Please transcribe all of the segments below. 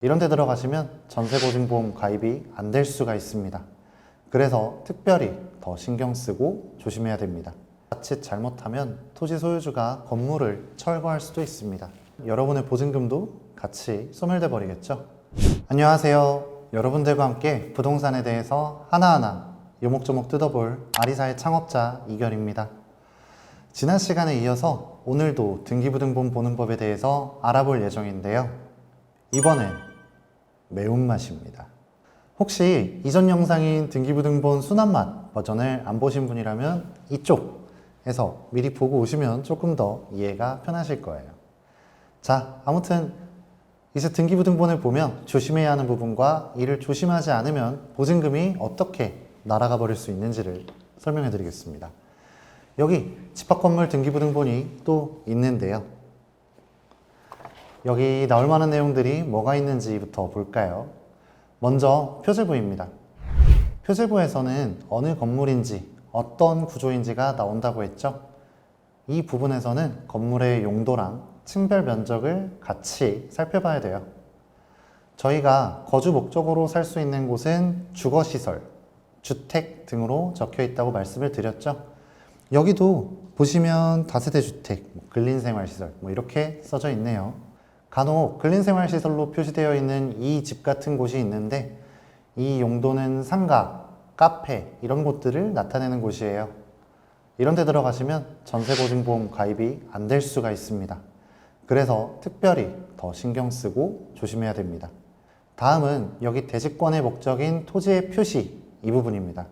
이런 데 들어가시면 전세보증보험 가입이 안 될 수가 있습니다. 그래서 특별히 더 신경 쓰고 조심해야 됩니다. 자칫 잘못하면 토지 소유주가 건물을 철거할 수도 있습니다. 여러분의 보증금도 같이 소멸돼 버리겠죠. 안녕하세요. 여러분들과 함께 부동산에 대해서 하나하나 요목조목 뜯어볼 아리사의 창업자 이결입니다. 지난 시간에 이어서 오늘도 등기부등본 보는 법에 대해서 알아볼 예정인데요. 이번엔 매운맛입니다. 혹시 이전 영상인 등기부등본 순한맛 버전을 안 보신 분이라면 이쪽에서 미리 보고 오시면 조금 더 이해가 편하실 거예요. 자, 아무튼 이제 등기부등본을 보면 조심해야 하는 부분과 이를 조심하지 않으면 보증금이 어떻게 날아가 버릴 수 있는지를 설명해 드리겠습니다. 여기 집합건물 등기부등본이 또 있는데요. 여기 나올 만한 내용들이 뭐가 있는지부터 볼까요? 먼저 표제부입니다. 표제부에서는 어느 건물인지 어떤 구조인지가 나온다고 했죠. 이 부분에서는 건물의 용도랑 층별 면적을 같이 살펴봐야 돼요. 저희가 거주 목적으로 살 수 있는 곳은 주거시설, 주택 등으로 적혀 있다고 말씀을 드렸죠. 여기도 보시면 다세대 주택, 근린생활시설 이렇게 써져 있네요. 간혹 근린생활시설로 표시되어 있는 이 집 같은 곳이 있는데 이 용도는 상가, 카페 이런 곳들을 나타내는 곳이에요. 이런 데 들어가시면 전세보증보험 가입이 안 될 수가 있습니다. 그래서 특별히 더 신경 쓰고 조심해야 됩니다. 다음은 여기 대지권의 목적인 토지의 표시 이 부분입니다.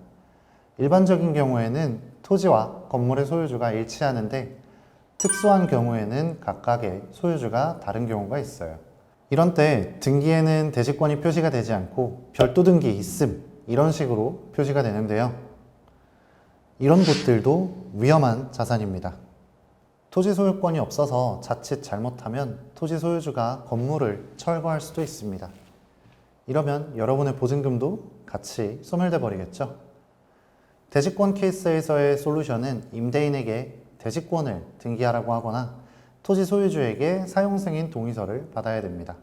일반적인 경우에는 토지와 건물의 소유주가 일치하는데 특수한 경우에는 각각의 소유주가 다른 경우가 있어요. 이런 때 등기에는 대지권이 표시가 되지 않고 별도 등기 있음 이런 식으로 표시가 되는데요. 이런 곳들도 위험한 자산입니다. 토지 소유권이 없어서 자칫 잘못하면 토지 소유주가 건물을 철거할 수도 있습니다. 이러면 여러분의 보증금도 같이 소멸돼 버리겠죠. 대지권 케이스에서의 솔루션은 임대인에게 대지권을 등기하라고 하거나 토지 소유주에게 사용승인 동의서를 받아야 됩니다.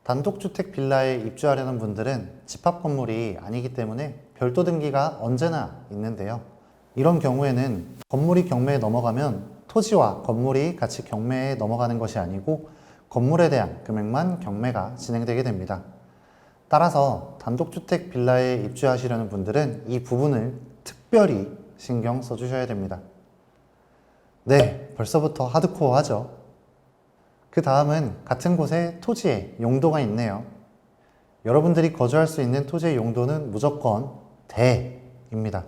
단독주택 빌라에 입주하려는 분들은 집합 건물이 아니기 때문에 별도 등기가 언제나 있는데요. 이런 경우에는 건물이 경매에 넘어가면 토지와 건물이 같이 경매에 넘어가는 것이 아니고 건물에 대한 금액만 경매가 진행되게 됩니다. 따라서 단독주택 빌라에 입주하시려는 분들은 이 부분을 특별히 신경 써주셔야 됩니다. 네, 벌써부터 하드코어하죠. 그 다음은 같은 곳에 토지의 용도가 있네요. 여러분들이 거주할 수 있는 토지의 용도는 무조건 대입니다.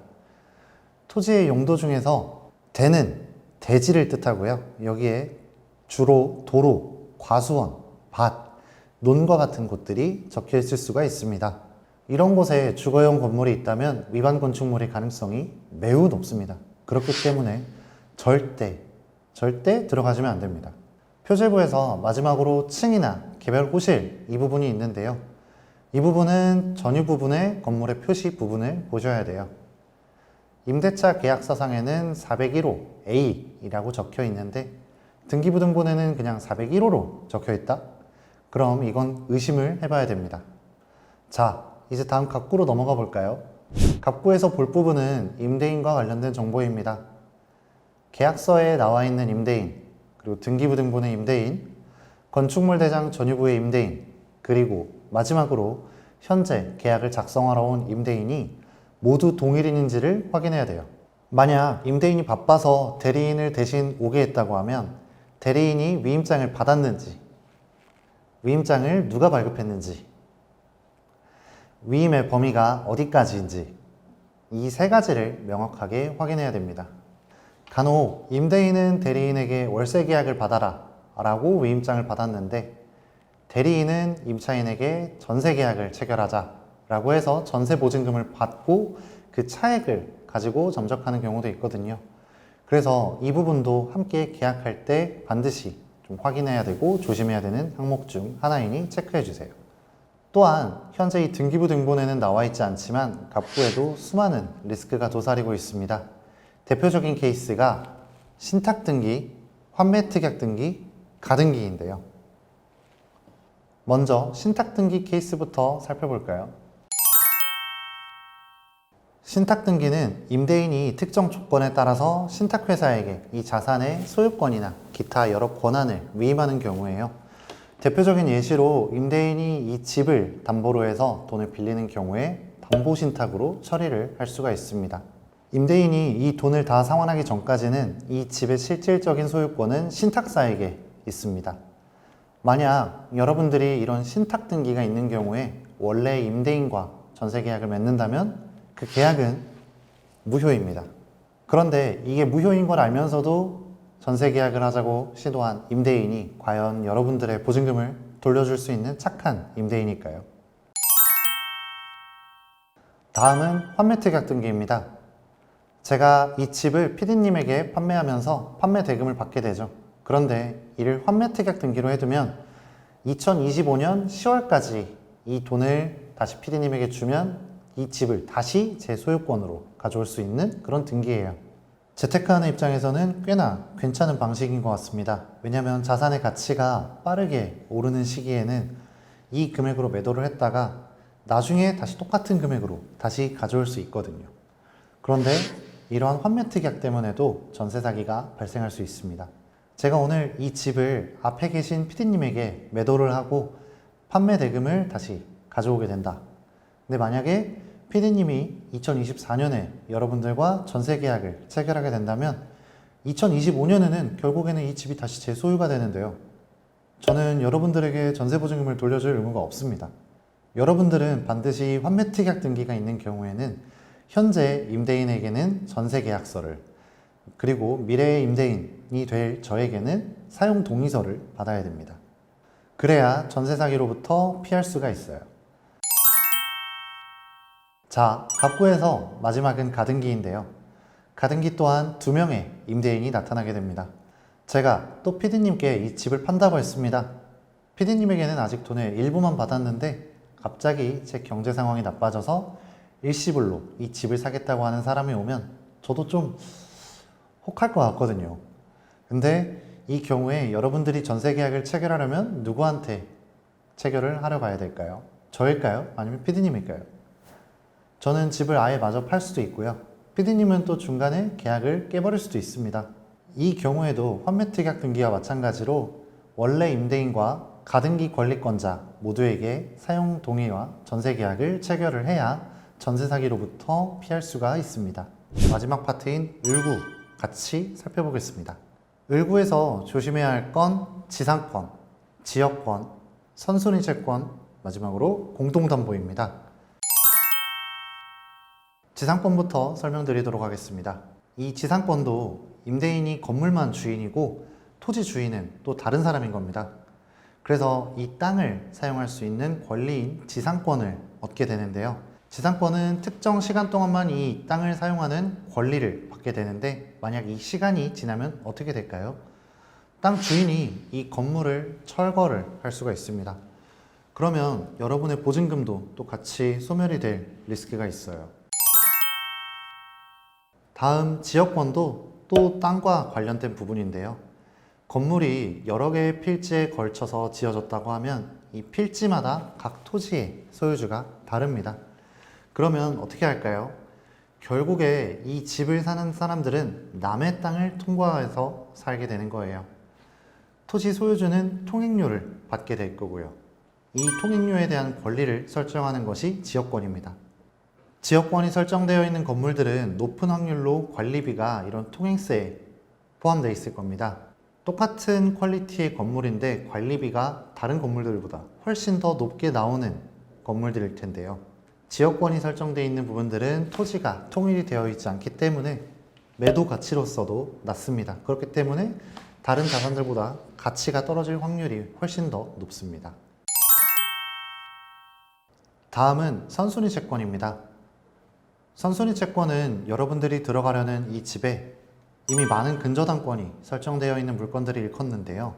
토지의 용도 중에서 대는 대지를 뜻하고요. 여기에 주로 도로, 과수원, 밭, 논과 같은 곳들이 적혀 있을 수가 있습니다. 이런 곳에 주거용 건물이 있다면 위반 건축물의 가능성이 매우 높습니다. 그렇기 때문에 절대 들어가시면 안 됩니다. 표제부에서 마지막으로 층이나 개별 호실 이 부분이 있는데요. 이 부분은 전유 부분의 건물의 표시 부분을 보셔야 돼요. 임대차 계약서상에는 401호 A이라고 적혀 있는데 등기부등본에는 그냥 401호로 적혀 있다? 그럼 이건 의심을 해봐야 됩니다. 자, 이제 다음 갑구로 넘어가 볼까요? 갑구에서 볼 부분은 임대인과 관련된 정보입니다. 계약서에 나와 있는 임대인, 그리고 등기부등본의 임대인, 건축물 대장 전유부의 임대인, 그리고 마지막으로 현재 계약을 작성하러 온 임대인이 모두 동일인인지를 확인해야 돼요. 만약 임대인이 바빠서 대리인을 대신 오게 했다고 하면 대리인이 위임장을 받았는지, 위임장을 누가 발급했는지, 위임의 범위가 어디까지인지 이 세 가지를 명확하게 확인해야 됩니다. 간혹 임대인은 대리인에게 월세 계약을 받아라 라고 위임장을 받았는데 대리인은 임차인에게 전세 계약을 체결하자 라고 해서 전세 보증금을 받고 그 차액을 가지고 점적하는 경우도 있거든요. 그래서 이 부분도 함께 계약할 때 반드시 좀 확인해야 되고 조심해야 되는 항목 중 하나이니 체크해 주세요. 또한 현재 이 등기부등본에는 나와 있지 않지만 갑구에도 수많은 리스크가 도사리고 있습니다. 대표적인 케이스가 신탁등기, 환매특약등기, 가등기인데요. 먼저 신탁등기 케이스부터 살펴볼까요? 신탁등기는 임대인이 특정 조건에 따라서 신탁회사에게 이 자산의 소유권이나 기타 여러 권한을 위임하는 경우예요. 대표적인 예시로 임대인이 이 집을 담보로 해서 돈을 빌리는 경우에 담보신탁으로 처리를 할 수가 있습니다. 임대인이 이 돈을 다 상환하기 전까지는 이 집의 실질적인 소유권은 신탁사에게 있습니다. 만약 여러분들이 이런 신탁등기가 있는 경우에 원래 임대인과 전세계약을 맺는다면 그 계약은 무효입니다. 그런데 이게 무효인 걸 알면서도 전세계약을 하자고 시도한 임대인이 과연 여러분들의 보증금을 돌려줄 수 있는 착한 임대인일까요? 다음은 환매특약 등기입니다. 제가 이 집을 PD님에게 판매하면서 판매 대금을 받게 되죠. 그런데 이를 환매특약 등기로 해두면 2025년 10월까지 이 돈을 다시 PD님에게 주면 이 집을 다시 제 소유권으로 가져올 수 있는 그런 등기예요. 재테크하는 입장에서는 꽤나 괜찮은 방식인 것 같습니다. 왜냐하면 자산의 가치가 빠르게 오르는 시기에는 이 금액으로 매도를 했다가 나중에 다시 똑같은 금액으로 다시 가져올 수 있거든요. 그런데 이러한 환매특약 때문에도 전세 사기가 발생할 수 있습니다. 제가 오늘 이 집을 앞에 계신 PD님에게 매도를 하고 판매 대금을 다시 가져오게 된다. 근데 만약에 PD님이 2024년에 여러분들과 전세 계약을 체결하게 된다면 2025년에는 결국에는 이 집이 다시 제 소유가 되는데요. 저는 여러분들에게 전세 보증금을 돌려줄 의무가 없습니다. 여러분들은 반드시 환매특약 등기가 있는 경우에는 현재 임대인에게는 전세 계약서를, 그리고 미래의 임대인이 될 저에게는 사용 동의서를 받아야 됩니다. 그래야 전세 사기로부터 피할 수가 있어요. 자, 갑구에서 마지막은 가등기인데요. 가등기 또한 2명의 임대인이 나타나게 됩니다. 제가 또 PD님께 이 집을 판다고 했습니다. PD님에게는 아직 돈의 일부만 받았는데 갑자기 제 경제 상황이 나빠져서 일시불로 이 집을 사겠다고 하는 사람이 오면 저도 좀 혹할 것 같거든요. 근데 이 경우에 여러분들이 전세 계약을 체결하려면 누구한테 체결을 하러 가야 될까요? 저일까요? 아니면 PD님일까요? 저는 집을 아예 마저 팔 수도 있고요. PD님은 또 중간에 계약을 깨버릴 수도 있습니다. 이 경우에도 환매특약 등기와 마찬가지로 원래 임대인과 가등기 권리권자 모두에게 사용 동의와 전세 계약을 체결을 해야 전세 사기로부터 피할 수가 있습니다. 마지막 파트인 을구 같이 살펴보겠습니다. 을구에서 조심해야 할 건 지상권, 지역권, 선순위 채권, 마지막으로 공동담보입니다. 지상권부터 설명드리도록 하겠습니다. 이 지상권도 임대인이 건물만 주인이고 토지 주인은 또 다른 사람인 겁니다. 그래서 이 땅을 사용할 수 있는 권리인 지상권을 얻게 되는데요. 지상권은 특정 시간 동안만 이 땅을 사용하는 권리를 받게 되는데 만약 이 시간이 지나면 어떻게 될까요? 땅 주인이 이 건물을 철거를 할 수가 있습니다. 그러면 여러분의 보증금도 또 같이 소멸이 될 리스크가 있어요. 다음 지역권도 또 땅과 관련된 부분인데요. 건물이 여러 개의 필지에 걸쳐서 지어졌다고 하면 이 필지마다 각 토지의 소유주가 다릅니다. 그러면 어떻게 할까요? 결국에 이 집을 사는 사람들은 남의 땅을 통과해서 살게 되는 거예요. 토지 소유주는 통행료를 받게 될 거고요. 이 통행료에 대한 권리를 설정하는 것이 지역권입니다. 지역권이 설정되어 있는 건물들은 높은 확률로 관리비가 이런 통행세에 포함되어 있을 겁니다. 똑같은 퀄리티의 건물인데 관리비가 다른 건물들보다 훨씬 더 높게 나오는 건물들일 텐데요. 지역권이 설정되어 있는 부분들은 토지가 통일이 되어 있지 않기 때문에 매도 가치로서도 낮습니다. 그렇기 때문에 다른 자산들보다 가치가 떨어질 확률이 훨씬 더 높습니다. 다음은 선순위 채권입니다. 선순위 채권은 여러분들이 들어가려는 이 집에 이미 많은 근저당권이 설정되어 있는 물건들이 일컫는데요.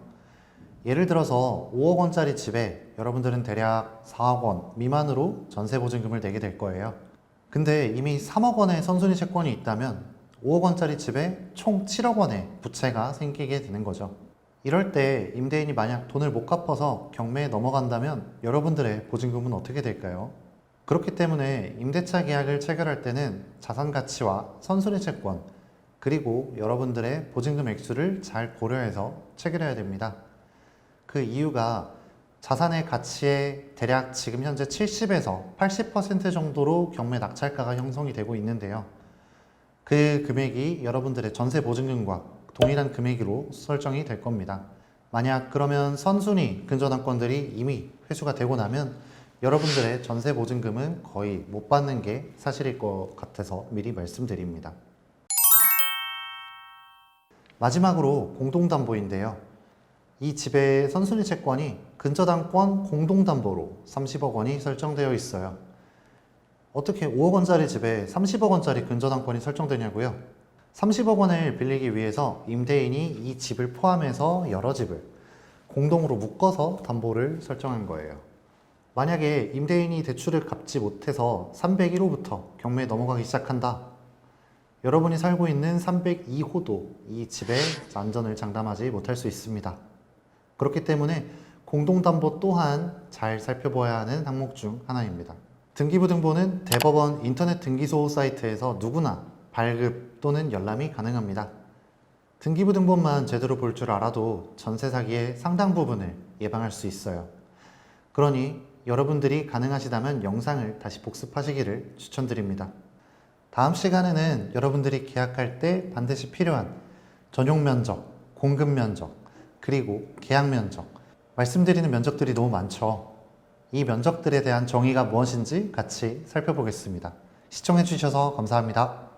예를 들어서 5억 원짜리 집에 여러분들은 대략 4억 원 미만으로 전세 보증금을 내게 될 거예요. 근데 이미 3억 원의 선순위 채권이 있다면 5억 원짜리 집에 총 7억 원의 부채가 생기게 되는 거죠. 이럴 때 임대인이 만약 돈을 못 갚아서 경매에 넘어간다면 여러분들의 보증금은 어떻게 될까요? 그렇기 때문에 임대차 계약을 체결할 때는 자산 가치와 선순위 채권, 그리고 여러분들의 보증금 액수를 잘 고려해서 체결해야 됩니다. 그 이유가 자산의 가치의 대략 지금 현재 70에서 80% 정도로 경매 낙찰가가 형성이 되고 있는데요. 그 금액이 여러분들의 전세 보증금과 동일한 금액으로 설정이 될 겁니다. 만약 그러면 선순위 근저당권들이 이미 회수가 되고 나면 여러분들의 전세 보증금은 거의 못 받는 게 사실일 것 같아서 미리 말씀드립니다. 마지막으로 공동담보인데요. 이 집의 선순위 채권이 근저당권 공동담보로 30억 원이 설정되어 있어요. 어떻게 5억 원짜리 집에 30억 원짜리 근저당권이 설정되냐고요? 30억 원을 빌리기 위해서 임대인이 이 집을 포함해서 여러 집을 공동으로 묶어서 담보를 설정한 거예요. 만약에 임대인이 대출을 갚지 못해서 301호부터 경매에 넘어가기 시작한다. 여러분이 살고 있는 302호도 이 집의 안전을 장담하지 못할 수 있습니다. 그렇기 때문에 공동담보 또한 잘 살펴봐야 하는 항목 중 하나입니다. 등기부등본은 대법원 인터넷 등기소 사이트에서 누구나 발급 또는 열람이 가능합니다. 등기부등본만 제대로 볼 줄 알아도 전세 사기의 상당 부분을 예방할 수 있어요. 그러니 여러분들이 가능하시다면 영상을 다시 복습하시기를 추천드립니다. 다음 시간에는 여러분들이 계약할 때 반드시 필요한 전용 면적, 공급 면적, 그리고 계약 면적, 말씀드리는 면적들이 너무 많죠. 이 면적들에 대한 정의가 무엇인지 같이 살펴보겠습니다. 시청해 주셔서 감사합니다.